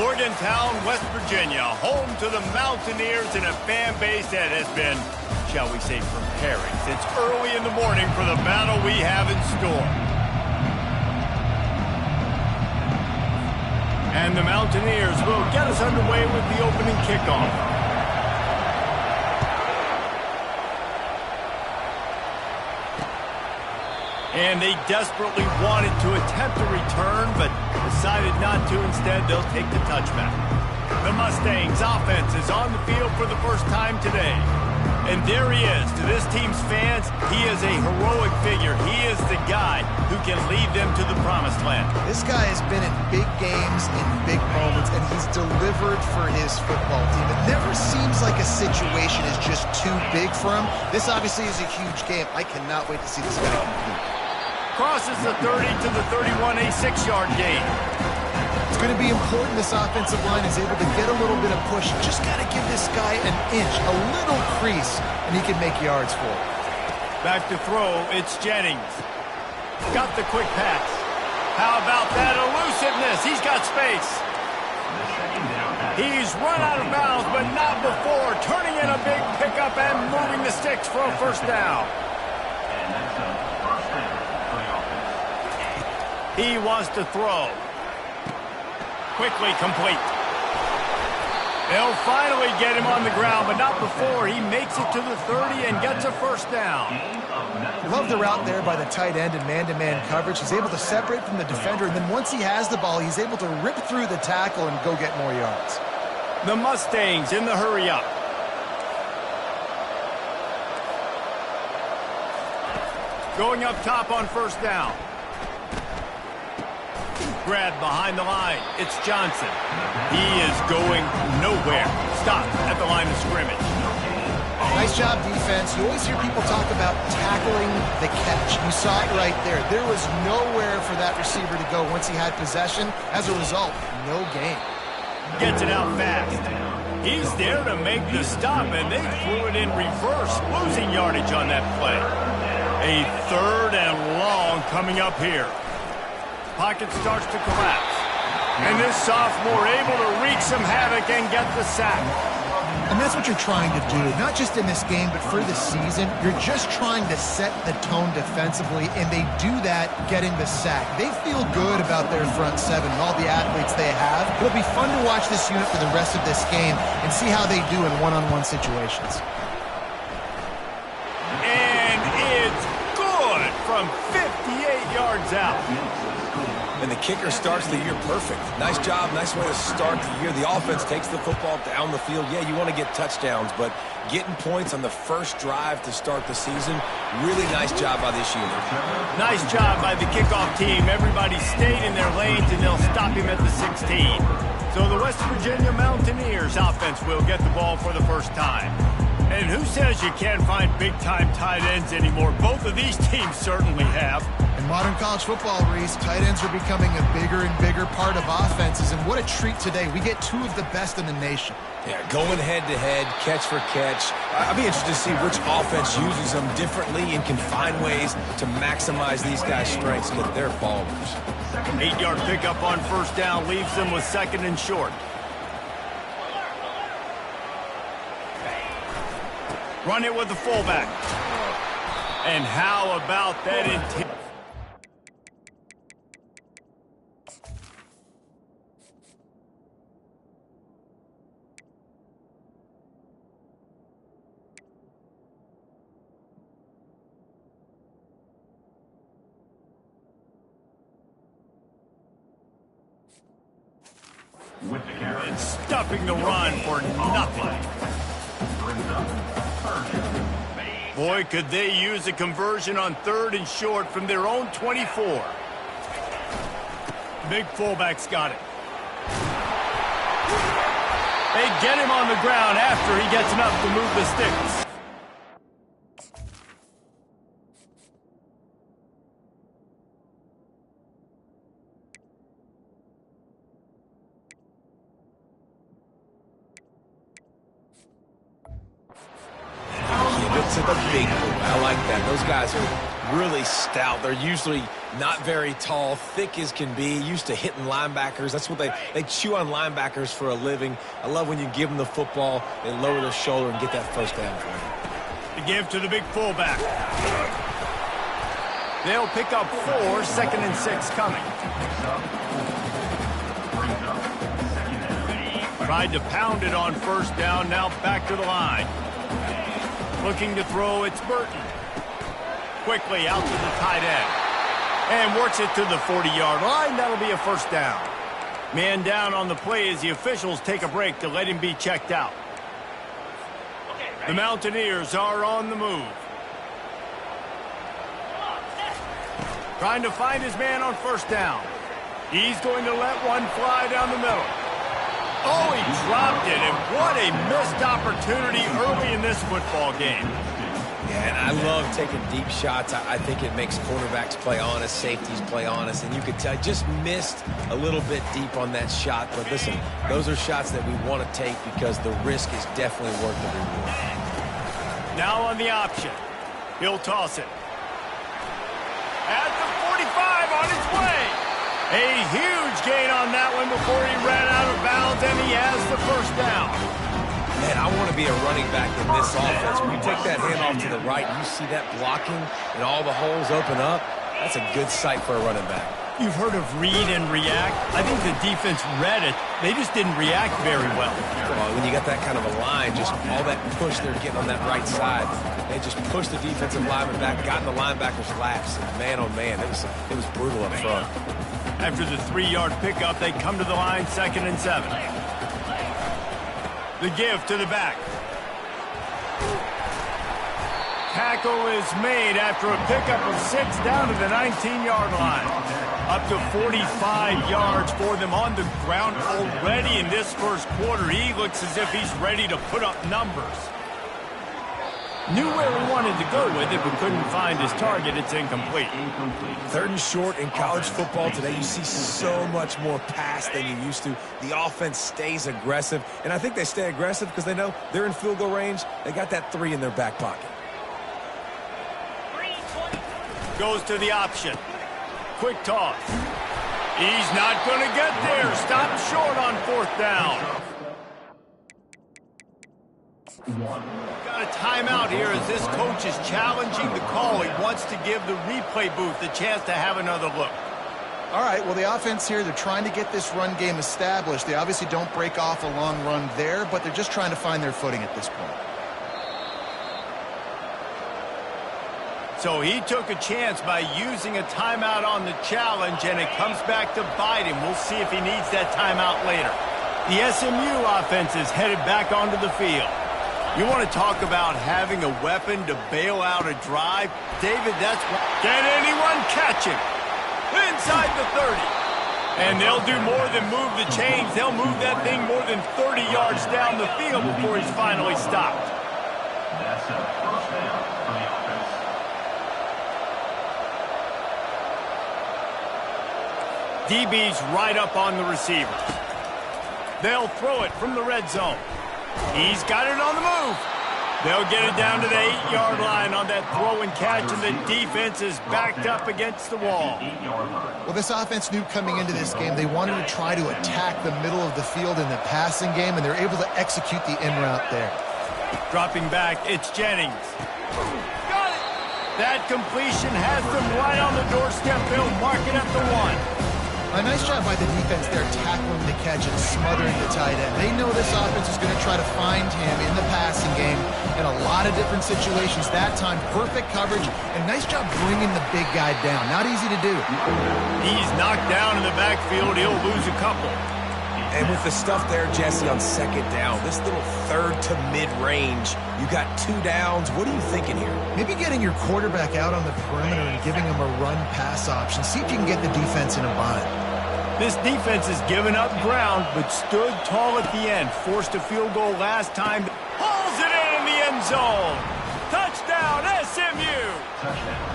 Morgantown, West Virginia, home to the Mountaineers and a fan base that has been, shall we say, preparing since early in the morning for the battle we have in store. And the Mountaineers will get us underway with the opening kickoff. And they desperately wanted to attempt a return, but decided not to. Instead, they'll take the touchback. The Mustangs' offense is on the field for the first time today. And there he is. To this team's fans, he is a heroic figure. He is the guy who can lead them to the promised land. This guy has been in big games, in big moments, and he's delivered for his football team. It never seems like a situation is just too big for him. This obviously is a huge game. I cannot wait to see this guy compete. Crosses the 30 to the 31, a 6-yard gain. It's going to be important this offensive line is able to get a little bit of push. Just got to give this guy an inch, a little crease, and he can make yards for it. Back to throw, it's Jennings. Got the quick pass. How about that elusiveness? He's got space. He's run out of bounds, but not before. Turning in a big pickup and moving the sticks for a first down. He wants to throw. Quickly complete. They'll finally get him on the ground, but not before he makes it to the 30 and gets a first down. Love the route there by the tight end in man-to-man coverage. He's able to separate from the defender, and then once he has the ball, he's able to rip through the tackle and go get more yards. The Mustangs in the hurry-up. Going up top on first down. Grab behind the line. It's Johnson. He is going nowhere. Stop at the line of scrimmage. Nice job, defense. You always hear people talk about tackling the catch. You saw it right there. There was nowhere for that receiver to go once he had possession. As a result, no gain. Gets it out fast. He's there to make the stop, and they threw it in reverse, losing yardage on that play. A 3rd and long coming up here. Pocket starts to collapse. And this sophomore able to wreak some havoc and get the sack. And that's what you're trying to do, not just in this game, but for the season. You're just trying to set the tone defensively, and they do that getting the sack. They feel good about their front seven and all the athletes they have. It'll be fun to watch this unit for the rest of this game and see how they do in one-on-one situations. And it's good from 58 yards out. And the kicker starts the year perfect. Nice job, nice way to start the year. The offense takes the football down the field. Yeah, you want to get touchdowns, but getting points on the first drive to start the season, really nice job by this unit. Nice job by the kickoff team. Everybody stayed in their lanes, and they'll stop him at the 16. So the West Virginia Mountaineers offense will get the ball for the first time. And who says you can't find big-time tight ends anymore? Both of these teams certainly have. In modern college football, Reese, tight ends are becoming a bigger and bigger part of offenses, and what a treat today. We get 2 of the best in the nation. Yeah, going head-to-head, catch for catch. I'll be interested to see which offense uses them differently and can find ways to maximize these guys' strengths because they're ballers. 8-yard pickup on first down leaves them with 2nd and short. Run it with the fullback. And how about that intent? And stuffing the run for nothing. Boy, could they use a conversion on 3rd and short from their own 24. Big fullback's got it. They get him on the ground after he gets enough to move the sticks. To the big boy. I like that. Those guys are really stout. They're usually not very tall, thick as can be, used to hitting linebackers. That's what they chew on linebackers for a living. I love when you give them the football, they lower their shoulder and get that first down for them. The give to the big fullback. They'll pick up 4, 2nd and 6 coming. Tried to pound it on first down, now back to the line. Looking to throw, it's Burton. Quickly out to the tight end. And works it to the 40-yard line. That'll be a first down. Man down on the play as the officials take a break to let him be checked out. The Mountaineers are on the move. Trying to find his man on first down. He's going to let one fly down the middle. Oh, he dropped it, and what a missed opportunity early in this football game. Yeah, and I love taking deep shots. I think it makes cornerbacks play honest, safeties play honest, and you could tell just missed a little bit deep on that shot. But listen, those are shots that we want to take because the risk is definitely worth the reward. Now on the option. He'll toss it. At the 45 on his way. A huge gain on that one before he ran out of bounds, and he has the first down. Man, I want to be a running back in this offense. When you take that handoff to the right, you see that blocking and all the holes open up. That's a good sight for a running back. You've heard of read and react. I think the defense read it. They just didn't react very well. Well, when you got that kind of a line, just all that push they're getting on that right side, they just pushed the defensive lineman back, got in the linebacker's laps, and man, oh man, it was brutal up front. After the 3-yard pickup, they come to the line, 2nd and 7. The give to the back. Tackle is made after a pickup of 6 down to the 19-yard line. Up to 45 yards for them on the ground already in this first quarter. He looks as if he's ready to put up numbers. Knew where he wanted to go with it, but couldn't find his target. It's incomplete. 3rd and short in college football today. You see so much more pass than you used to. The offense stays aggressive, and I think they stay aggressive because they know they're in field goal range. They got that 3 in their back pocket. Goes to the option. Quick toss. He's not going to get there. Stopped short on 4th down. Got a timeout here as this coach is challenging the call. He wants to give the replay booth a chance to have another look. All right, well, the offense here, they're trying to get this run game established. They obviously don't break off a long run there, but they're just trying to find their footing at this point. So he took a chance by using a timeout on the challenge, and it comes back to bite him. We'll see if he needs that timeout later. The SMU offense is headed back onto the field. You want to talk about having a weapon to bail out a drive? David, that's what... Can anyone catch him? Inside the 30. And they'll do more than move the chains. They'll move that thing more than 30 yards down the field before he's finally stopped. That's a first down for the offense. DB's right up on the receivers. They'll throw it from the red zone. He's got it on the move. They'll get it down to the 8-yard line on that throw and catch, and the defense is backed up against the wall. Well, this offense knew coming into this game they wanted to try to attack the middle of the field in the passing game, and they're able to execute the in route there. Dropping back, it's Jennings. Got it! That completion has them right on the doorstep. They'll mark it at the 1. A nice job by the defense there tackling the catch and smothering the tight end. They know this offense is going to try to find him in the passing game in a lot of different situations. That time, perfect coverage, and nice job bringing the big guy down. Not easy to do. He's knocked down in the backfield. He'll lose a couple. And with the stuff there, Jesse, on 2nd down, this little 3rd to mid-range, you got 2 downs. What are you thinking here? Maybe getting your quarterback out on the perimeter and giving him a run-pass option. See if you can get the defense in a bind. This defense has given up ground, but stood tall at the end. Forced a field goal last time. Hauls it in the end zone. Touchdown, SMU. Touchdown,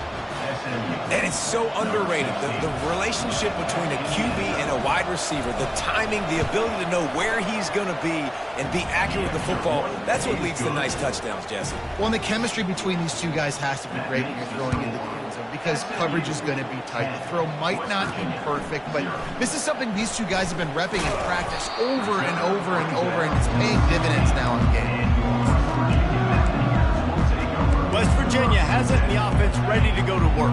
And it's so underrated. The relationship between a QB and a wide receiver, the timing, the ability to know where he's going to be and be accurate with the football, that's what leads to nice touchdowns, Jesse. Well, and the chemistry between these two guys has to be great when you're throwing into the end zone because coverage is going to be tight. The throw might not be perfect, but this is something these two guys have been repping in practice over and over and over, and it's paying dividends now in the game. West Virginia has it in the offense ready to go to work.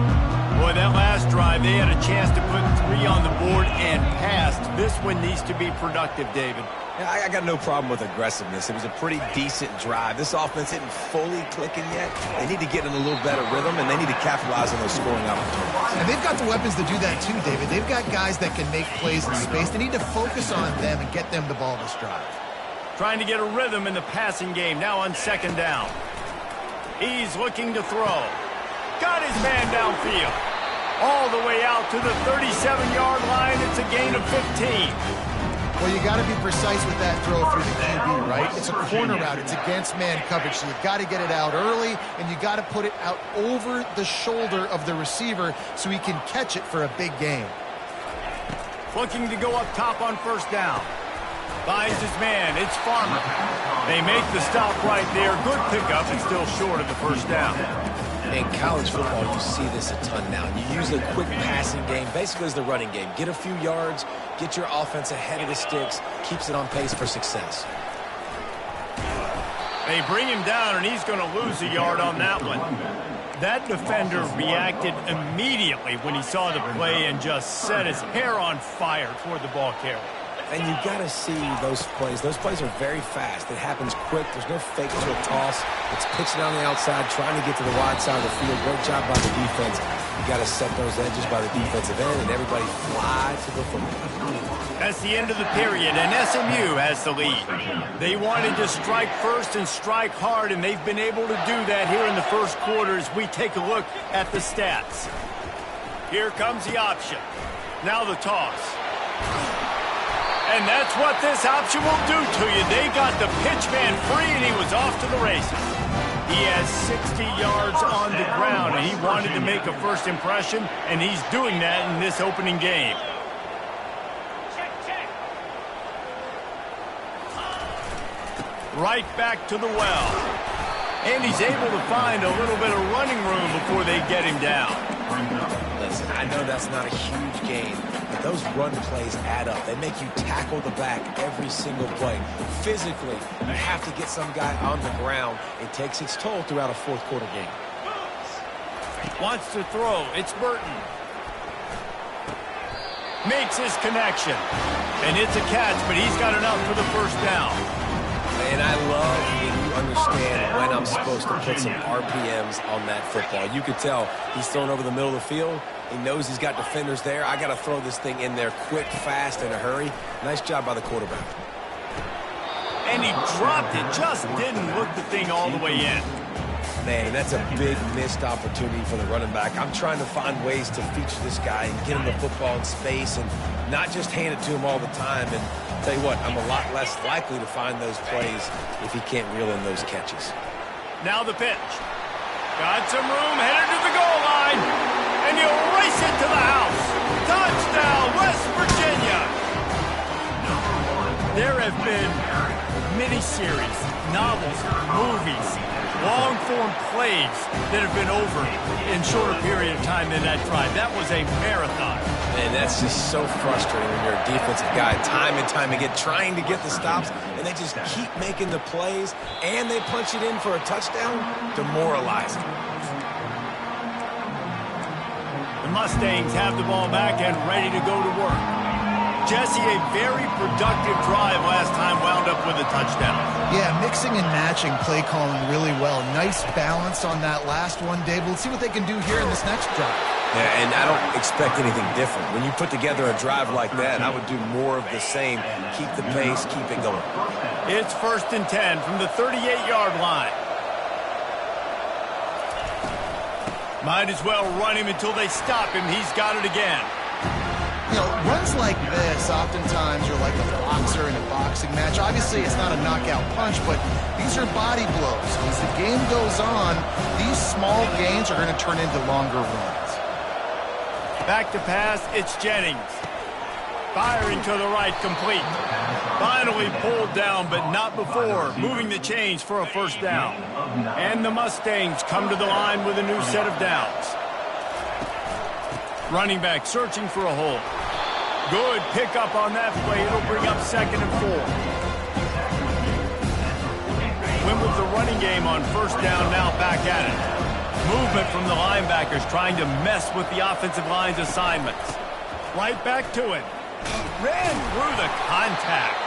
Boy, that last drive, they had a chance to put 3 on the board and passed. This one needs to be productive, David. Yeah, I got no problem with aggressiveness. It was a pretty decent drive. This offense isn't fully clicking yet. They need to get in a little better rhythm, and they need to capitalize on those scoring opportunities. And they've got the weapons to do that too, David. They've got guys that can make plays in space. They need to focus on them and get them the ball this drive. Trying to get a rhythm in the passing game, now on second down. He's looking to throw. Got his man downfield. All the way out to the 37-yard line. It's a gain of 15. Well, you got to be precise with that throw through the QB, right? It's a corner route. It's against man coverage, so you've got to get it out early, and you got to put it out over the shoulder of the receiver so he can catch it for a big gain. Looking to go up top on first down. Finds his man. It's Farmer. They make the stop right there. Good pickup and still short of the first down. In college football, you see this a ton now. You use a quick passing game, basically as the running game. Get a few yards, get your offense ahead of the sticks, keeps it on pace for success. They bring him down, and he's going to lose a yard on that one. That defender reacted immediately when he saw the play and just set his hair on fire toward the ball carrier. And you got to see those plays. Those plays are very fast. It happens quick. There's no fake to a toss. It's pitching on the outside, trying to get to the wide side of the field. Great job by the defense. You got to set those edges by the defensive end, and everybody fly to the football. That's the end of the period, and SMU has the lead. They wanted to strike first and strike hard, and they've been able to do that here in the first quarter as we take a look at the stats. Here comes the option. Now the toss. And that's what this option will do to you. They got the pitch man free, and he was off to the races. He has 60 yards on the ground, and he wanted to make a first impression, and he's doing that in this opening game. Right back to the well. And he's able to find a little bit of running room before they get him down. Listen, I know that's not a huge gain, but those run plays add up. They make you tackle the back every single play. Physically, you have to get some guy on the ground. It takes its toll throughout a fourth quarter game. Wants to throw. It's Burton. Makes his connection. And it's a catch, but he's got enough for the first down. And I love when you understand when I'm supposed to put some RPMs on that football. You could tell he's throwing over the middle of the field. He knows he's got defenders there. I got to throw this thing in there quick, fast, in a hurry. Nice job by the quarterback. And he dropped it. Just didn't look the thing all the way in. Man, that's a big missed opportunity for the running back. I'm trying to find ways to feature this guy and get him the football in space and not just hand it to him all the time. And tell you what, I'm a lot less likely to find those plays if he can't reel in those catches. Now the pitch. Got some room, headed to the goal line. And he'll race it to the house. Touchdown, West Virginia. There have been miniseries, novels, movies, long-form plays that have been over in shorter period of time than that drive. That was a marathon. And that's just so frustrating when you're a defensive guy, time and time again, trying to get the stops, and they just keep making the plays, and they punch it in for a touchdown. Demoralizing. The Mustangs have the ball back and ready to go to work. Jesse, a very productive drive last time, wound up with a touchdown. Yeah, mixing and matching play calling really well. Nice balance on that last one, Dave. Let's see what they can do here in this next drive. Yeah, and I don't expect anything different. When you put together a drive like that, I would do more of the same. Keep the pace, keep it going. It's 1st and 10 from the 38-yard line. Might as well run him until they stop him. He's got it again. You know, runs like this, oftentimes you're like a boxer in a boxing match. Obviously, it's not a knockout punch, but these are body blows. As the game goes on, these small gains are going to turn into longer runs. Back to pass, it's Jennings. Firing to the right, complete. Finally pulled down, but not before. Moving the chains for a first down. And the Mustangs come to the line with a new set of downs. Running back searching for a hole. Good pickup on that play. It'll bring up 2nd and 4. Went with the running game on first down, now back at it. Movement from the linebackers trying to mess with the offensive line's assignments. Right back to it. Ran through the contact.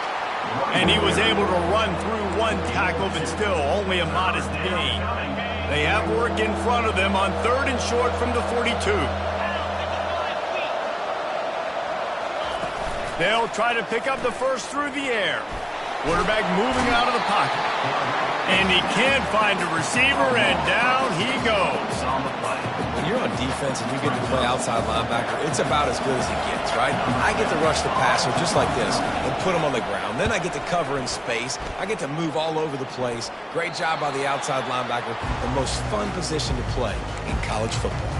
And he was able to run through one tackle, but still only a modest gain. They have work in front of them on 3rd and short from the 42. They'll try to pick up the first through the air. Quarterback moving out of the pocket. And he can't find a receiver, and down he goes. When you're on defense and you get to play outside linebacker, it's about as good as it gets, right? I get to rush the passer just like this and put him on the ground. Then I get to cover in space. I get to move all over the place. Great job by the outside linebacker. The most fun position to play in college football.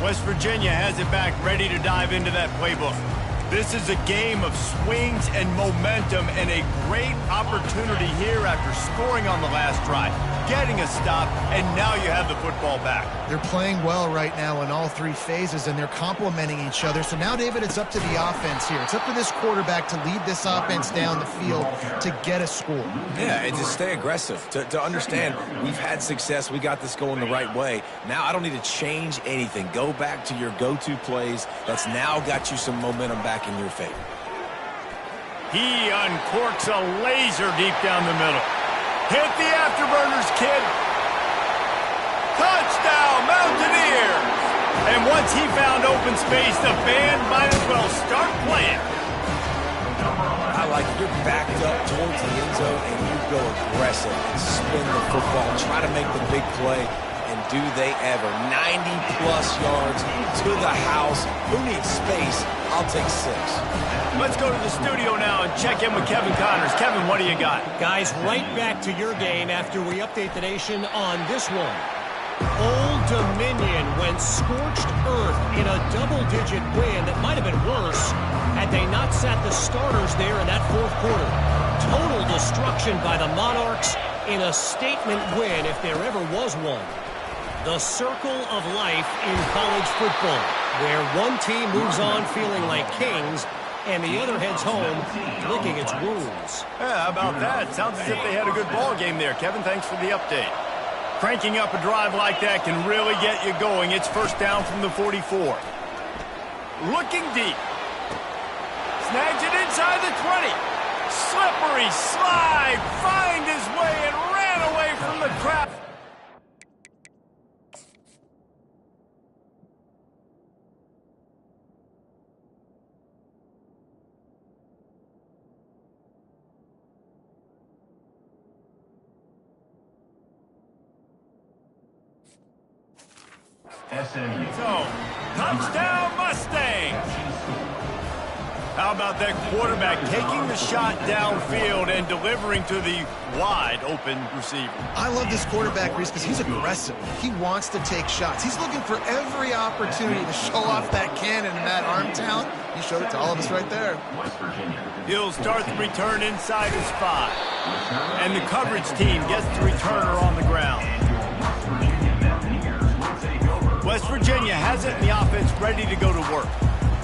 West Virginia has it back, ready to dive into that playbook. This is a game of swings and momentum, and a great opportunity here after scoring on the last drive, getting a stop, and now you have the football back. They're playing well right now in all 3 phases, and they're complementing each other. So now, David, it's up to the offense here. It's up to this quarterback to lead this offense down the field to get a score. Yeah, and to stay aggressive, to understand we've had success, we got this going the right way. Now I don't need to change anything. Go back to your go-to plays. That's now got you some momentum back in your favor. He uncorks a laser deep down the middle. Hit the afterburners, kid. Touchdown, Mountaineers! And once he found open space, the band might as well start playing. I like it. You're backed up towards the end zone, and you go aggressive and spin the football, try to make the big play, and do they ever. 90-plus yards to the house. Who needs space? I'll take 6. Let's go to the studio now and check in with Kevin Connors. Kevin, what do you got? Guys, right back to your game after we update the nation on this one. Old Dominion went scorched earth in a double-digit win that might have been worse had they not sat the starters there in that 4th quarter. Total destruction by the Monarchs in a statement win if there ever was one. The circle of life in college football, where one team moves on feeling like kings and the other heads home licking its wounds. Yeah, how about that? Sounds as if they had a good ball game there. Kevin, thanks for the update. Cranking up a drive like that can really get you going. It's first down from the 44. Looking deep. Snags it inside the 20. Slippery slide. Find his way and ran away from the crowd. SMU. So, touchdown Mustangs! How about that quarterback taking the shot downfield and delivering to the wide open receiver? I love this quarterback, Reese, because he's aggressive. He wants to take shots. He's looking for every opportunity to show off that cannon and that arm talent. He showed it to all of us right there. West Virginia. He'll start the return inside his 5. And the coverage team gets the returner on the ground. West Virginia has it in the offense ready to go to work.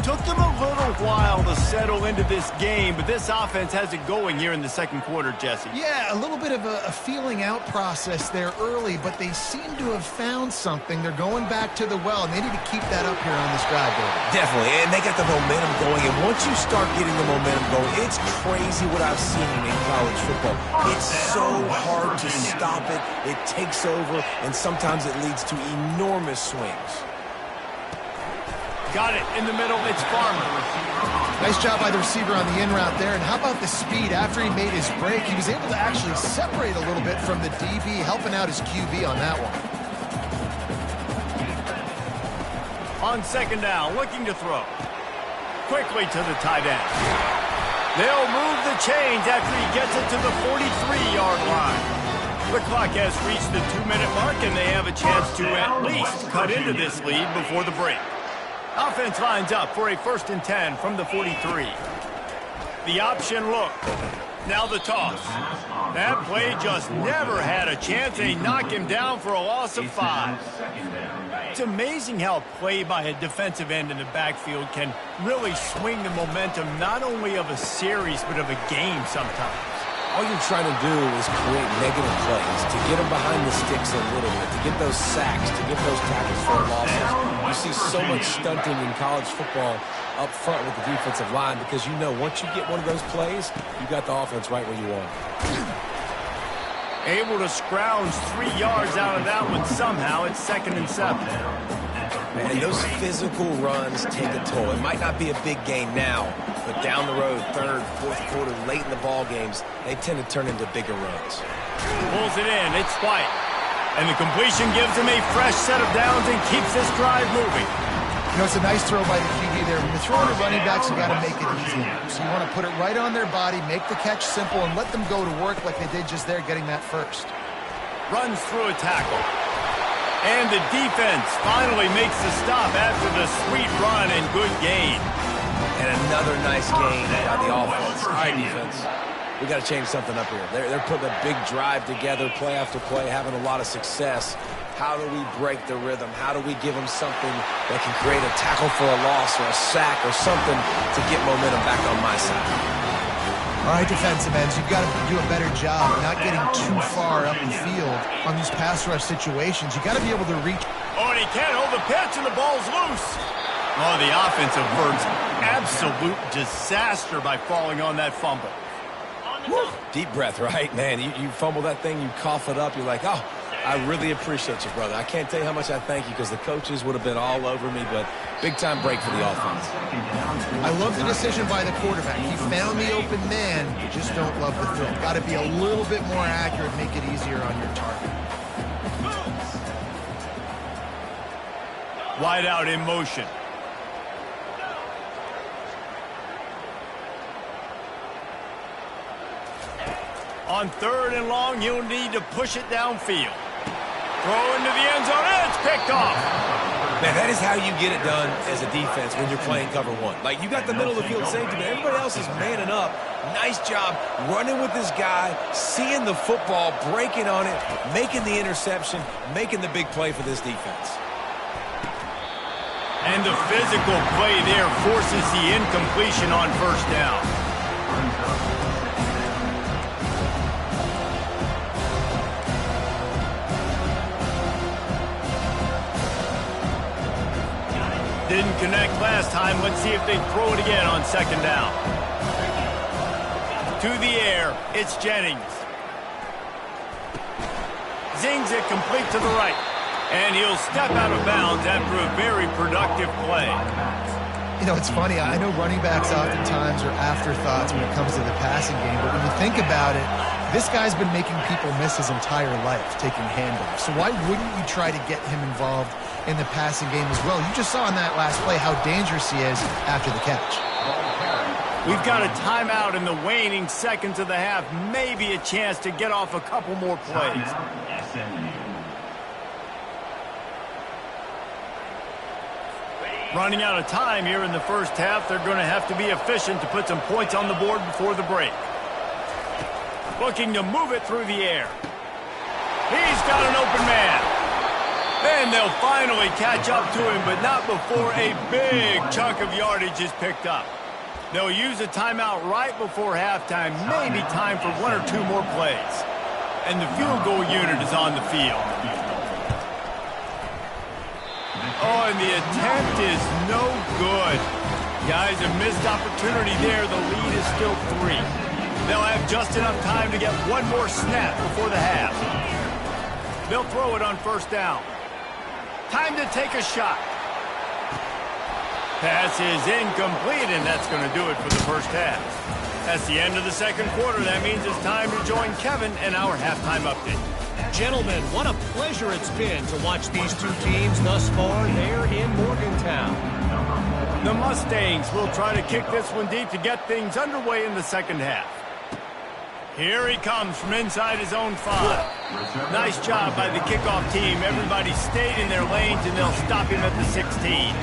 Took them a little while to settle into this game, but this offense has it going here in the 2nd quarter, Jesse. Yeah, a little bit of a feeling out process there early, but they seem to have found something. They're going back to the well, and they need to keep that up here on this drive, David. Definitely, and they got the momentum going, and once you start getting the momentum going, it's crazy what I've seen in college football. It's so hard to stop it. It takes over, and sometimes it leads to enormous swings. Got it in the middle. It's Farmer. Nice job by the receiver on the in route there. And how about the speed after he made his break? He was able to actually separate a little bit from the DB, helping out his QB on that one. On 2nd down, looking to throw. Quickly to the tight end. They'll move the chains after he gets it to the 43-yard line. The clock has reached the 2-minute mark, and they have a chance to at least cut into this lead before the break. Offense lines up for a 1st and 10 from the 43. The option look. Now the toss. That play just never had a chance. They knock him down for a loss of 5. It's amazing how a play by a defensive end in the backfield can really swing the momentum not only of a series but of a game sometimes. All you're trying to do is create negative plays, to get them behind the sticks a little bit, to get those sacks, to get those tackles for losses. You see so much stunting in college football up front with the defensive line because you know once you get one of those plays, you got the offense right where you want it. Able to scrounge 3 yards out of that one somehow. It's 2nd and 7. And those physical runs take a toll. It might not be a big gain now, but down the road, 3rd, 4th quarter, late in the ball games, they tend to turn into bigger runs. Pulls it in. It's White. And the completion gives him a fresh set of downs and keeps this drive moving. You know, it's a nice throw by the QB there. When you're throwing to running backs, you got to make it easy. So you want to put it right on their body, make the catch simple, and let them go to work like they did just there, getting that first. Runs through a tackle. And the defense finally makes the stop after the sweet run and good gain. And another nice gain by the offense. All right, defense. We got to change something up here. They're putting a big drive together, play after play, having a lot of success. How do we break the rhythm? How do we give them something that can create a tackle for a loss or a sack or something to get momentum back on my side? All right, defensive ends, you've got to do a better job not getting too far up the field on these pass rush situations. You got to be able to reach. Oh, and he can't hold the pitch, and the ball's loose. Oh, the offense averts absolute disaster by falling on that fumble. Woo. Deep breath, right? Man, you fumble that thing, you cough it up, you're like, oh, I really appreciate you, brother. I can't tell you how much I thank you because the coaches would have been all over me, but big-time break for the offense. I love the decision by the quarterback. He found the open man. You just don't love the throw. Got to be a little bit more accurate, make it easier on your target. Wide out in motion. On 3rd and long, he'll need to push it downfield. Throw into the end zone, and it's picked off. Man, that is how you get it done as a defense when you're playing cover 1. Like, you got the middle of the field safety, but everybody else is manning up. Nice job running with this guy, seeing the football, breaking on it, making the interception, making the big play for this defense. And the physical play there forces the incompletion on 1st down. Didn't connect last time. Let's see if they throw it again on 2nd down. To the air, it's Jennings. Zings it complete to the right. And he'll step out of bounds after a very productive play. You know, it's funny. I know running backs oftentimes are afterthoughts when it comes to the passing game, but when you think about it, this guy's been making people miss his entire life taking handoffs. So why wouldn't you try to get him involved in the passing game as well? You just saw in that last play how dangerous he is after the catch. We've got a timeout in the waning seconds of the half. Maybe a chance to get off a couple more plays. Running out of time here in the 1st half. They're going to have to be efficient to put some points on the board before the break. Looking to move it through the air. He's got an open man. And they'll finally catch up to him, but not before a big chunk of yardage is picked up. They'll use a timeout right before halftime, maybe time for 1 or 2 more plays. And the field goal unit is on the field. Oh, and the attempt is no good. Guys, a missed opportunity there. The lead is still 3. They'll have just enough time to get 1 more snap before the half. They'll throw it on 1st down. Time to take a shot. Pass is incomplete, and that's going to do it for the 1st half. That's the end of the 2nd quarter. That means it's time to join Kevin in our halftime update. Gentlemen, what a pleasure it's been to watch these 2 teams thus far there in Morgantown. The Mustangs will try to kick this one deep to get things underway in the 2nd half. Here he comes from inside his own 5. Nice job by the kickoff team. Everybody stayed in their lanes, and they'll stop him at the 16.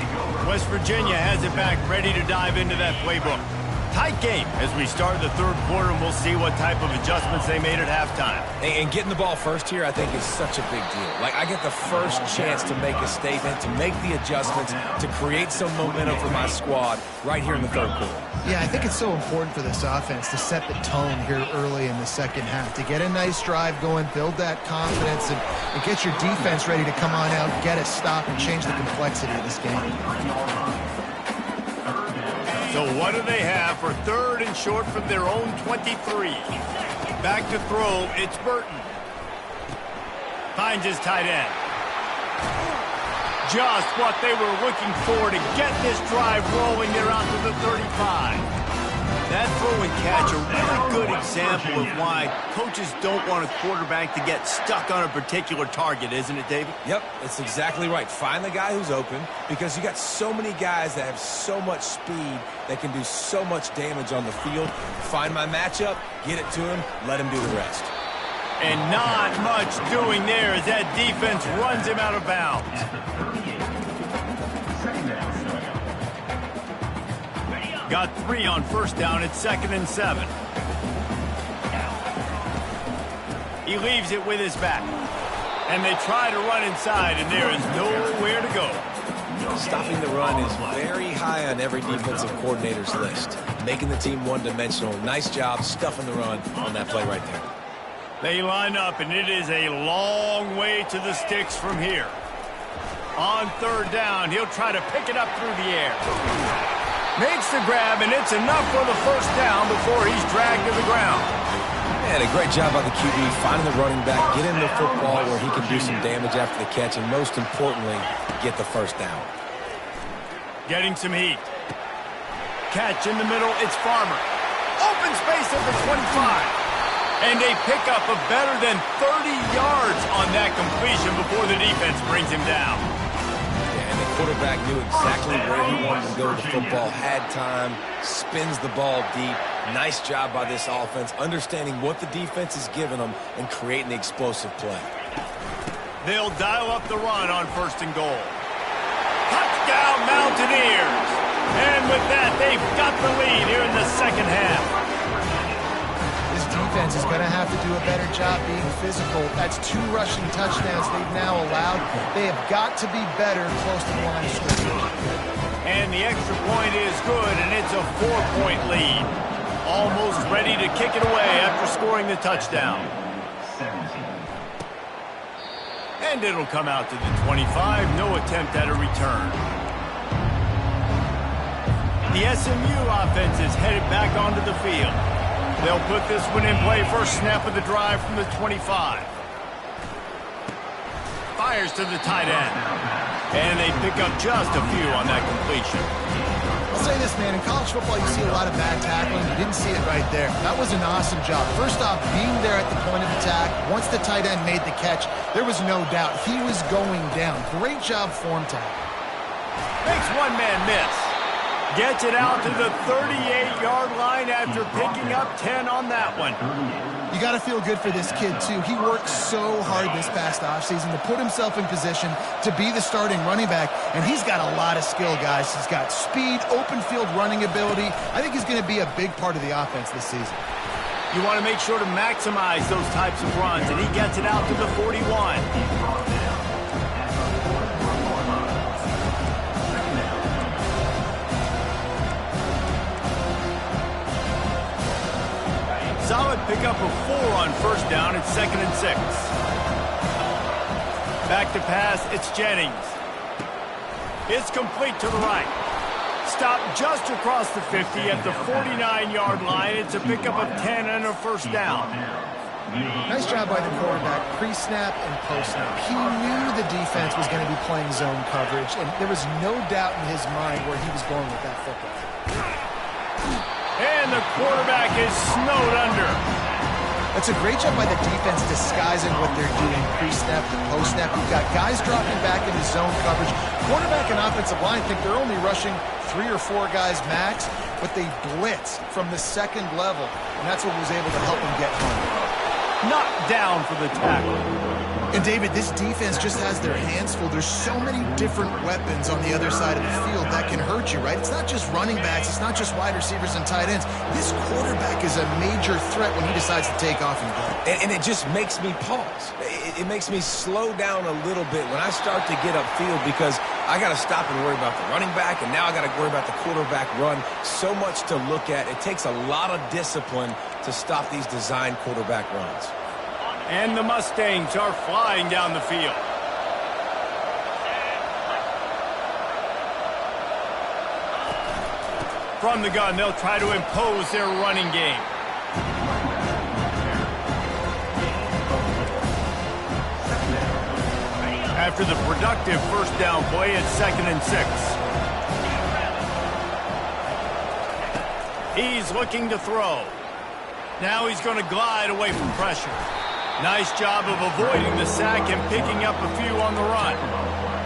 West Virginia has it back, ready to dive into that playbook. Tight game as we start the third quarter, and we'll see what type of adjustments they made at halftime. And getting the ball first here, I think, is such a big deal. Like, I get the first chance to make a statement, to make the adjustments, to create some momentum for my squad right here in the third quarter. Yeah, I think it's so important for this offense to set the tone here early in the second half, to get a nice drive going, build that confidence, and get your defense ready to come on out, get a stop, and change the complexity of this game. So what do they have for third and short from their own 23? Back to throw, it's Burton. Finds his tight end. Just what they were looking for to get this drive rolling. They're out to the 35. That throw and catch, a really good example of why coaches don't want a quarterback to get stuck on a particular target, isn't it, David? Yep, it's exactly right. Find the guy who's open, because you got so many guys that have so much speed that can do so much damage on the field. Find my matchup, get it to him, let him do the rest. And not much doing there as that defense runs him out of bounds. Got 3 on first down. It's 2nd and 7. He leaves it with his back. And they try to run inside, and there is nowhere to go. Stopping the run is very high on every defensive coordinator's list. Making the team one-dimensional. Nice job stuffing the run on that play right there. They line up, and it is a long way to the sticks from here. On third down, he'll try to pick it up through the air. Makes the grab, and it's enough for the first down before he's dragged to the ground. And a great job by the QB, finding the running back, get him the football where he can do some damage after the catch, and most importantly, get the first down. Getting some heat. Catch in the middle, it's Farmer. Open space at the 25. And a pickup of better than 30 yards on that completion before the defense brings him down. And the quarterback knew exactly where he wanted to go with the football, had time, spins the ball deep. Nice job by this offense, understanding what the defense is giving them and creating the explosive play. They'll dial up the run on 1st and goal. Touchdown, Mountaineers! And with that, they've got the lead here in the second half. This defense is going to have to do a better job being physical. That's 2 rushing touchdowns they've now allowed. They have got to be better close to the line of scrimmage. And the extra point is good, and it's a 4-point lead. Almost ready to kick it away after scoring the touchdown. And it'll come out to the 25. No attempt at a return. The SMU offense is headed back onto the field. They'll put this one in play. First snap of the drive from the 25. Fires to the tight end. And they pick up just a few on that completion. I'll say this, man. In college football, you see a lot of bad tackling. You didn't see it right there. That was an awesome job. First off, being there at the point of attack. Once the tight end made the catch, there was no doubt he was going down. Great job form tackle. Makes one man miss. Gets it out to the 38-yard line after picking up 10 on that one. You got to feel good for this kid, too. He worked so hard this past offseason to put himself in position to be the starting running back, and he's got a lot of skill, guys. He's got speed, open field running ability. I think he's going to be a big part of the offense this season. You want to make sure to maximize those types of runs, and he gets it out to the 41. Solid pickup of 4 on first down. It's 2nd and 6. Back to pass. It's Jennings. It's complete to the right. Stopped just across the 50 at the 49-yard line. It's a pickup of 10 and a first down. Nice job by the quarterback, pre-snap and post-snap. He knew the defense was going to be playing zone coverage, and there was no doubt in his mind where he was going with that football. And the quarterback is snowed under. That's a great job by the defense disguising what they're doing pre-snap to post-snap. You've got guys dropping back into zone coverage. Quarterback and offensive line think they're only rushing 3 or 4 guys max, but they blitz from the second level, and that's what was able to help them get home. Knocked down for the tackle. And, David, this defense just has their hands full. There's so many different weapons on the other side of the field that can hurt you, right? It's not just running backs. It's not just wide receivers and tight ends. This quarterback is a major threat when he decides to take off and go. And it just makes me pause. It makes me slow down a little bit when I start to get upfield because I got to stop and worry about the running back, and now I got to worry about the quarterback run. So much to look at. It takes a lot of discipline to stop these design quarterback runs. And the Mustangs are flying down the field. From the gun, they'll try to impose their running game. After the productive first down play, it's 2nd and 6. He's looking to throw. Now he's going to glide away from pressure. Nice job of avoiding the sack and picking up a few on the run.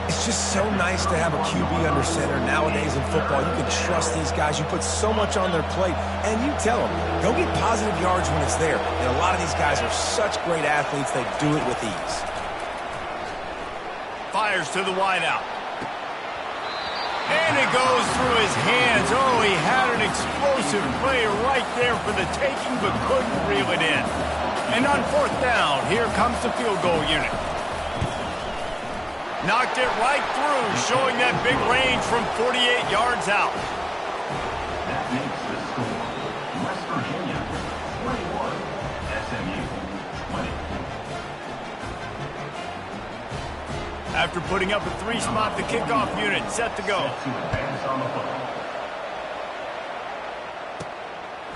It's just so nice to have a QB under center nowadays in football. You can trust these guys. You put so much on their plate, and you tell them, go get positive yards when it's there. And a lot of these guys are such great athletes, they do it with ease. Fires to the wideout. And it goes through his hands. Oh, he had an explosive play right there for the taking, but couldn't reel it in. And on 4th down, here comes the field goal unit. Knocked it right through, showing that big range from 48 yards out. That makes the score West Virginia 21, SMU 20. After putting up a 3-spot, the kickoff unit set to go. To advance on the football.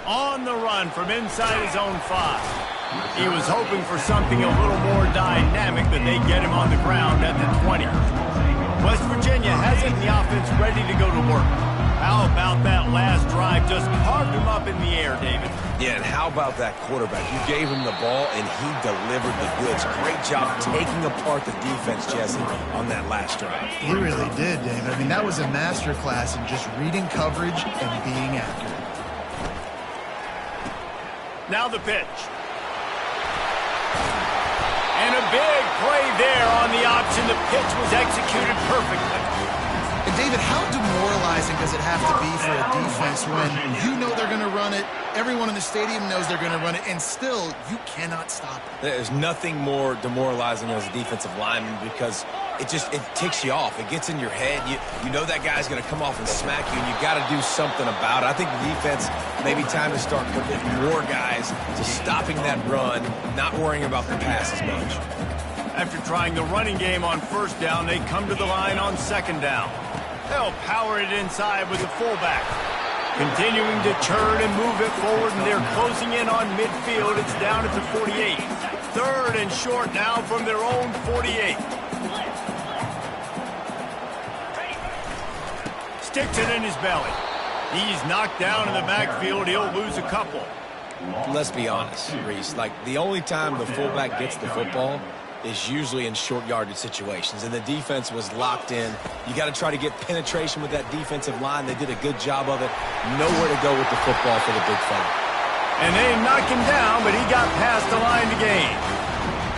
On the run from inside his own 5. He was hoping for something a little more dynamic, but they get him on the ground at the 20. West Virginia has it in the offense ready to go to work. How about that last drive? Just carved him up in the air, David. Yeah, and how about that quarterback? You gave him the ball, and he delivered the goods. Great job taking apart the defense, Jesse, on that last drive. He really did, David. I mean, that was a masterclass in just reading coverage and being accurate. Now the pitch. And a big play there on the option. The pitch was executed perfectly. And, David, how demoralizing does it have to be for a defense when you know they're going to run it, everyone in the stadium knows they're going to run it, and still you cannot stop it? There's nothing more demoralizing as a defensive lineman because it ticks you off. It gets in your head. You know that guy's going to come off and smack you, and you got to do something about it. I think the defense maybe time to start putting more guys to stopping that run, not worrying about the pass as much. After trying the running game on 1st down, they come to the line on 2nd down. They'll power it inside with the fullback. Continuing to churn and move it forward, and they're closing in on midfield. It's down at the 48. 3rd and short now from their own 48. Sticks it in his belly. He's knocked down in the backfield. He'll lose a couple. Let's be honest, Reese. Like, the only time the fullback gets the football is usually in short yardage situations, and the defense was locked in. You got to try to get penetration with that defensive line. They did a good job of it. Nowhere to go with the football for the big fella. And they knock him down, but he got past the line to gain.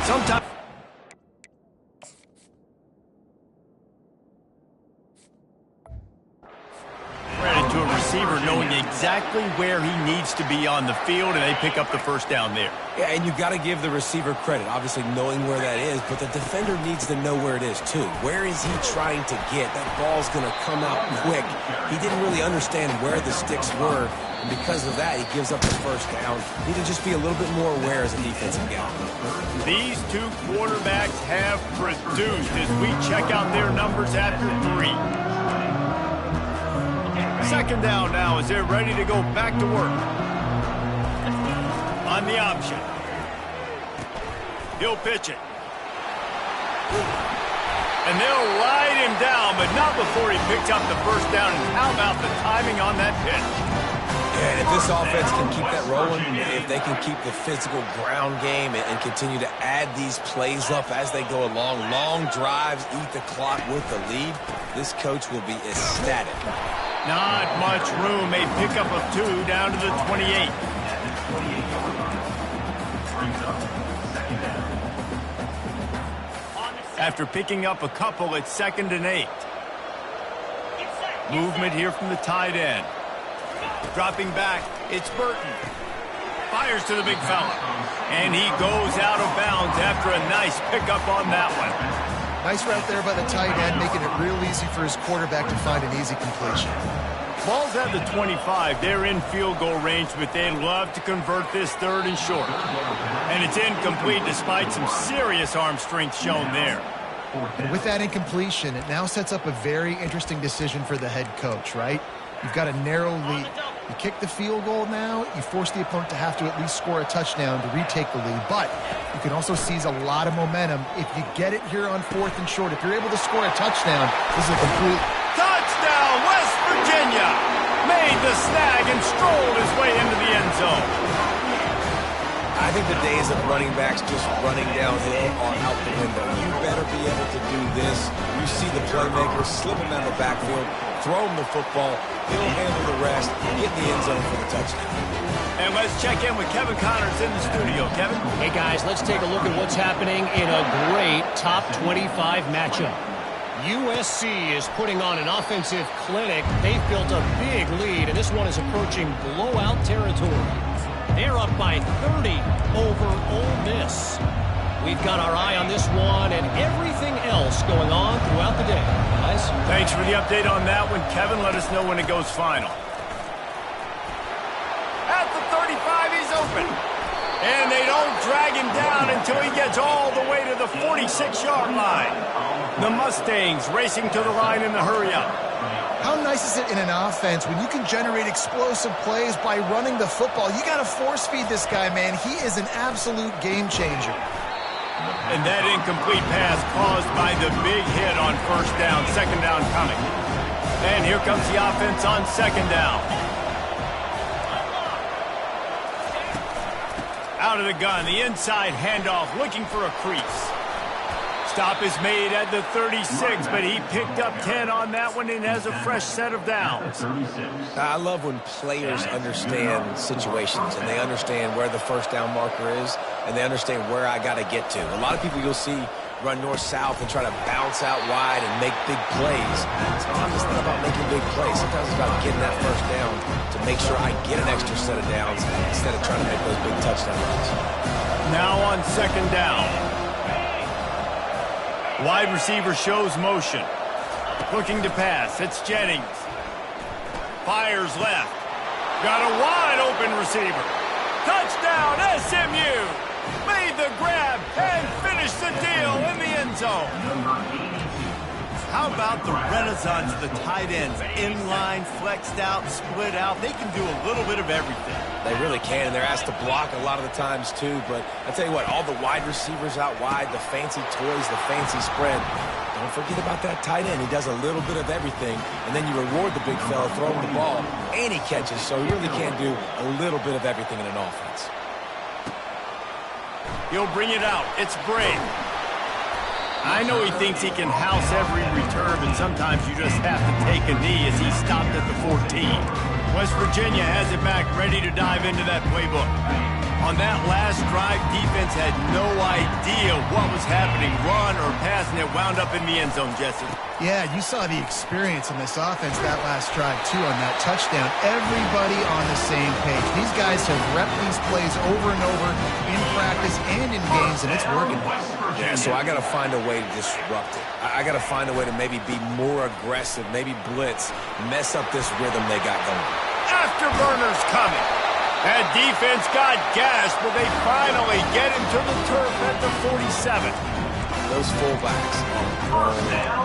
Sometimes credit to a receiver knowing exactly where he needs to be on the field, and they pick up the 1st down there. Yeah, and you got to give the receiver credit, obviously knowing where that is, but the defender needs to know where it is too. Where is he trying to get? That ball's going to come out quick. He didn't really understand where the sticks were, and because of that, he gives up the 1st down. Need to just be a little bit more aware as a defensive guy. These two quarterbacks have produced as we check out their numbers after 3. 2nd down now as they're ready to go back to work. On the option. He'll pitch it. And they'll ride him down, but not before he picks up the 1st down. And how about the timing on that pitch? And if this offense can keep that rolling, if they can keep the physical ground game and continue to add these plays up as they go along, long drives, eat the clock with the lead, this coach will be ecstatic. Not much room. A pickup of 2 down to the 28. After picking up a couple, it's 2nd and 8. Movement here from the tight end. Dropping back, it's Burton. Fires to the big fella. And he goes out of bounds after a nice pickup on that one. Nice route there by the tight end, making it real easy for his quarterback to find an easy completion. Ball's at the 25. They're in field goal range, but they'd love to convert this 3rd and short. And it's incomplete despite some serious arm strength shown there. With that incompletion, it now sets up a very interesting decision for the head coach, right? You've got a narrow lead. You kick the field goal now, you force the opponent to have to at least score a touchdown to retake the lead. But you can also seize a lot of momentum if you get it here on 4th and short. If you're able to score a touchdown, this is a complete... Touchdown, West Virginia! Made the snag and strolled his way into the end zone. I think the days of running backs just running downhill are out the window. You better be able to do this. You see the playmaker slip him out of the backfield, throw him the football, he'll handle the rest, get in the end zone for the touchdown. And let's check in with Kevin Connors in the studio. Kevin? Hey, guys, let's take a look at what's happening in a great top 25 matchup. USC is putting on an offensive clinic. They've built a big lead, and this one is approaching blowout territory. They're up by 30 over Ole Miss. We've got our eye on this one and everything else going on throughout the day. Guys? Thanks for the update on that one, Kevin. Let us know when it goes final. At the 35, he's open. And they don't drag him down until he gets all the way to the 46-yard line. The Mustangs racing to the line in the hurry-up. How nice is it in an offense when you can generate explosive plays by running the football? You got to force feed this guy, man. He is an absolute game changer. And that incomplete pass caused by the big hit on 1st down, 2nd down coming. And here comes the offense on 2nd down. Out of the gun, the inside handoff, looking for a crease. Stop is made at the 36, but he picked up 10 on that one and has a fresh set of downs. I love when players understand situations and they understand where the 1st down marker is and they understand where I got to get to. A lot of people you'll see run north-south and try to bounce out wide and make big plays. Sometimes it's not about making big plays. Sometimes it's about getting that 1st down to make sure I get an extra set of downs instead of trying to make those big touchdown runs. Now on 2nd down. Wide receiver shows motion. Looking to pass. It's Jennings. Fires left. Got a wide open receiver. Touchdown SMU. Made the grab and finished the deal in the end zone. How about the renaissance of the tight ends? Inline, flexed out, split out. They can do a little bit of everything. They really can, and they're asked to block a lot of the times too. But I tell you what, all the wide receivers out wide, the fancy toys, the fancy spread. Don't forget about that tight end. He does a little bit of everything, and then you reward the big fella throwing the ball, and he catches. So he really can do a little bit of everything in an offense. He'll bring it out. It's Bray. I know he thinks he can house every return, but sometimes you just have to take a knee as he stopped at the 14. West Virginia has it back, ready to dive into that playbook. On that last drive, defense had no idea what was happening, run or pass, and it wound up in the end zone, Jesse. Yeah, you saw the experience in this offense that last drive, too, on that touchdown. Everybody on the same page. These guys have repped these plays over and over in practice and in games, and it's working. Yeah, so I got to find a way to disrupt it. I got to find a way to maybe be more aggressive, maybe blitz, mess up this rhythm they got going. Afterburners coming. That defense got gashed, but they finally get him to the turf at the 47. Those fullbacks,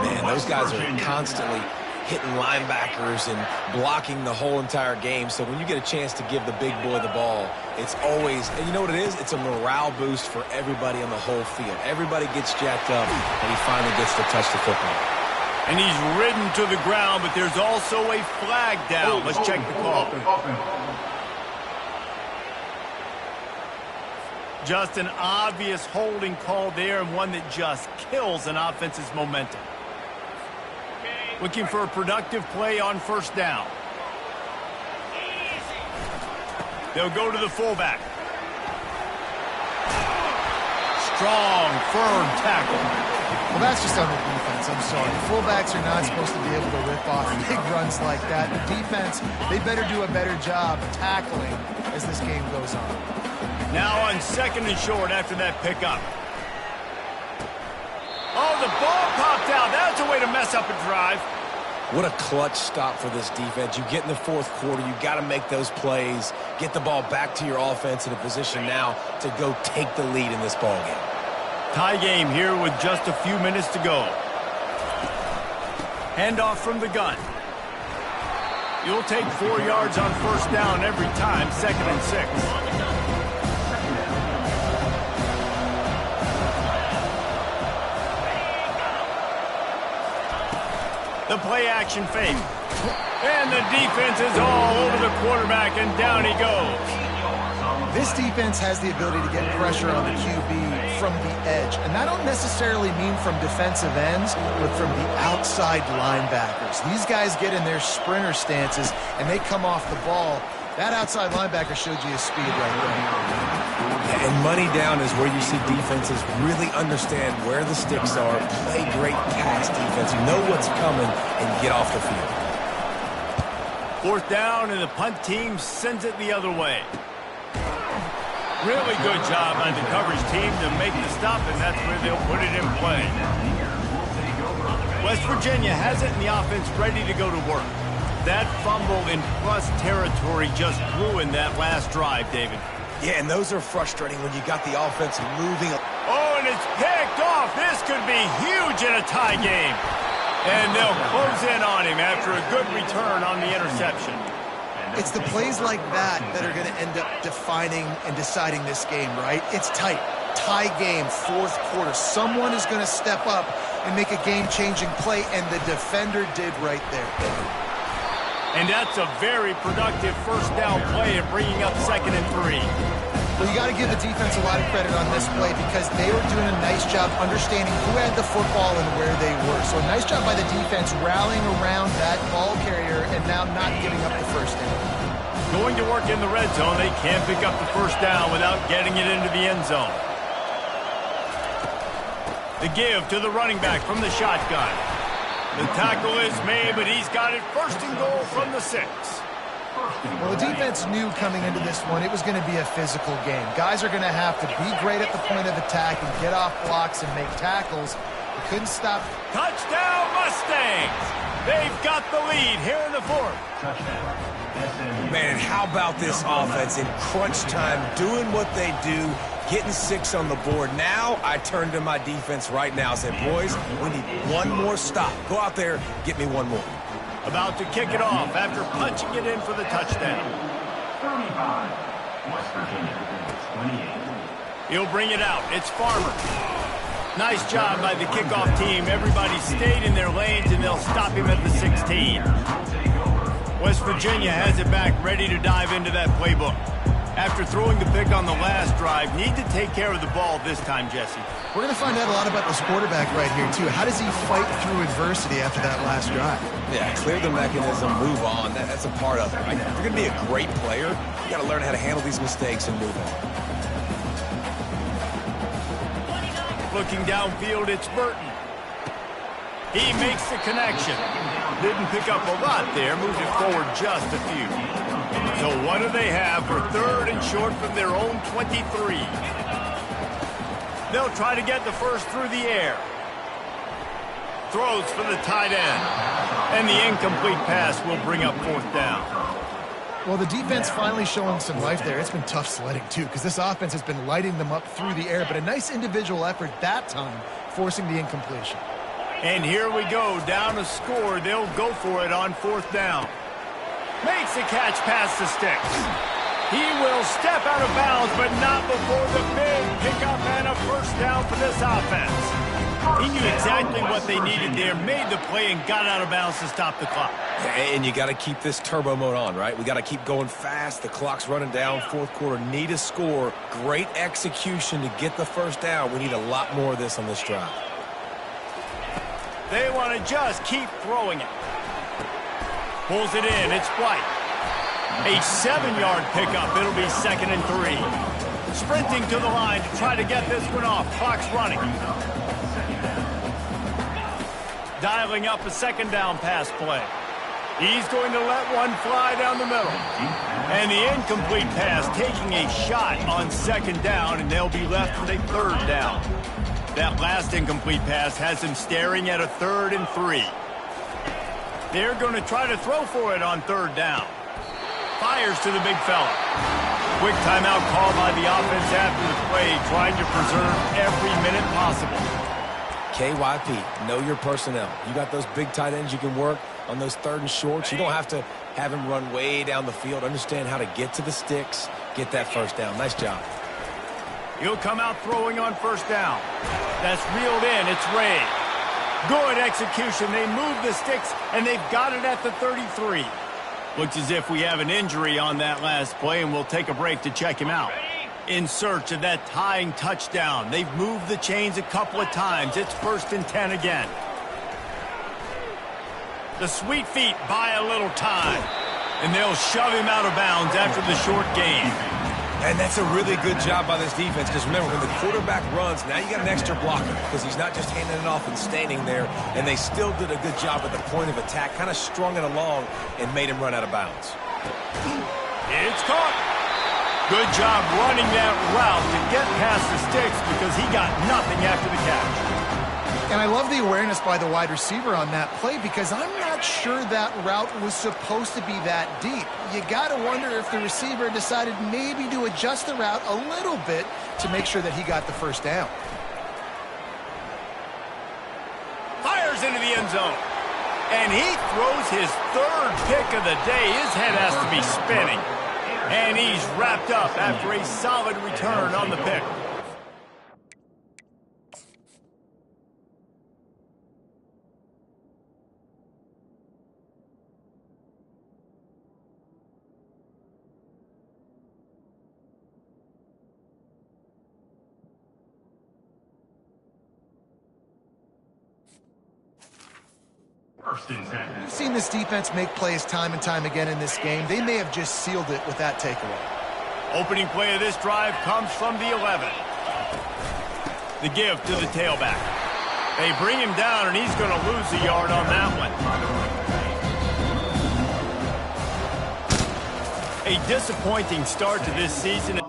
man, those guys are constantly hitting linebackers and blocking the whole entire game. So when you get a chance to give the big boy the ball, it's always, and you know what it is? It's a morale boost for everybody on the whole field. Everybody gets jacked up, and he finally gets to touch the football. And he's ridden to the ground, but there's also a flag down. Let's check the call. Just an obvious holding call there, and one that just kills an offense's momentum. Looking for a productive play on first down. They'll go to the fullback. Strong, firm tackle. Well, that's just on the defense. I'm sorry. Fullbacks are not supposed to be able to rip off big runs like that. The defense, they better do a better job tackling as this game goes on. Now on second and short after that pickup. Oh, the ball popped out. That's a way to mess up a drive. What a clutch stop for this defense. You get in the fourth quarter, you got to make those plays, get the ball back to your offense in a position now to go take the lead in this ball game. Tie game here with just a few minutes to go. Handoff from the gun. You'll take 4 yards on first down every time, 2nd and 6. The play action fake. And the defense is all over the quarterback, and down he goes. This defense has the ability to get pressure on the QB from the edge. And I don't necessarily mean from defensive ends, but from the outside linebackers. These guys get in their sprinter stances, and they come off the ball. That outside linebacker showed you his speed right there. And money down is where you see defenses really understand where the sticks are, play great pass defense, you know what's coming, and get off the field. 4th down, and the punt team sends it the other way. Really good job by the coverage team to make the stop, and that's where they'll put it in play. West Virginia has it in the offense ready to go to work. That fumble in plus territory just ruined that last drive, David. Yeah, and those are frustrating when you got the offense moving. Oh, and it's picked off. This could be huge in a tie game. And they'll close in on him after a good return on the interception. It's the plays like that that are going to end up defining and deciding this game, right? It's tight. Tie game, 4th quarter. Someone is going to step up and make a game-changing play, and the defender did right there. And that's a very productive first down play of bringing up 2nd and 3. Well, you got to give the defense a lot of credit on this play because they were doing a nice job understanding who had the football and where they were. So a nice job by the defense rallying around that ball carrier and now not giving up the first down. Going to work in the red zone, they can't pick up the first down without getting it into the end zone. The give to the running back from the shotgun. The tackle is made, but he's got it 1st and goal from the 6. Well, the defense knew coming into this one it was going to be a physical game. Guys are going to have to be great at the point of attack and get off blocks and make tackles. They couldn't stop. Touchdown, Mustangs! They've got the lead here in the 4th. Man, how about this offense in crunch time, doing what they do, getting 6 on the board. Now I turn to my defense right now and say, boys, we need one more stop. Go out there, get me one more. About to kick it off after punching it in for the touchdown. 35, West Virginia, 28. He'll bring it out. It's Farmer. Nice job by the kickoff team. Everybody stayed in their lanes, and they'll stop him at the 16. West Virginia has it back, ready to dive into that playbook. After throwing the pick on the last drive, need to take care of the ball this time, Jesse. We're going to find out a lot about this quarterback right here, too. How does he fight through adversity after that last drive? Yeah, clear the mechanism, move on. That's a part of it, right? If you're going to be a great player, you got to learn how to handle these mistakes and move on. Looking downfield, it's Burton. He makes the connection. Didn't pick up a lot there, moved it forward just a few. So what do they have for 3rd and short from their own 23? They'll try to get the first through the air. Throws for the tight end. And the incomplete pass will bring up 4th down. Well, the defense finally showing some life there. It's been tough sledding, too, because this offense has been lighting them up through the air, but a nice individual effort that time, forcing the incompletion. And here we go, down a score. They'll go for it on 4th down. Makes the catch past the sticks. He will step out of bounds, but not before the big pickup and a first down for this offense. He knew exactly what they needed there, made the play, and got out of bounds to stop the clock. And you got to keep this turbo mode on, right? We got to keep going fast. The clock's running down. Fourth quarter, need a score. Great execution to get the first down. We need a lot more of this on this drive. They want to just keep throwing it. Pulls it in. It's White. A 7-yard pickup. It'll be 2nd and 3. Sprinting to the line to try to get this one off. Clock's running. Dialing up a 2nd down pass play. He's going to let one fly down the middle. And the incomplete pass taking a shot on 2nd down, and they'll be left with a 3rd down. That last incomplete pass has him staring at a 3rd and 3. They're going to try to throw for it on 3rd down. Fires to the big fella. Quick timeout call by the offense after the play, trying to preserve every minute possible. KYP, know your personnel. You got those big tight ends you can work on those 3rd and shorts. You don't have to have him run way down the field. Understand how to get to the sticks, get that first down. Nice job. He'll come out throwing on 1st down. That's reeled in. It's Ray. Good execution. They move the sticks, and they've got it at the 33. Looks as if we have an injury on that last play, and we'll take a break to check him out. In search of that tying touchdown. They've moved the chains a couple of times. It's 1st and 10 again. The sweet feet buy a little time, and they'll shove him out of bounds after the short gain. And that's a really good job by this defense, because remember, when the quarterback runs, now you got an extra blocker, because he's not just handing it off and standing there, and they still did a good job at the point of attack, kind of strung it along and made him run out of bounds. It's caught. Good job running that route to get past the sticks, because he got nothing after the catch. And I love the awareness by the wide receiver on that play, because I'm not sure that route was supposed to be that deep. You got to wonder if the receiver decided maybe to adjust the route a little bit to make sure that he got the first down. Fires into the end zone. And he throws his 3rd pick of the day. His head has to be spinning. And he's wrapped up after a solid return on the pick. We've seen this defense make plays time and time again in this game. They may have just sealed it with that takeaway. Opening play of this drive comes from the 11. The give to the tailback. They bring him down, and he's going to lose a yard on that one. A disappointing start to this season.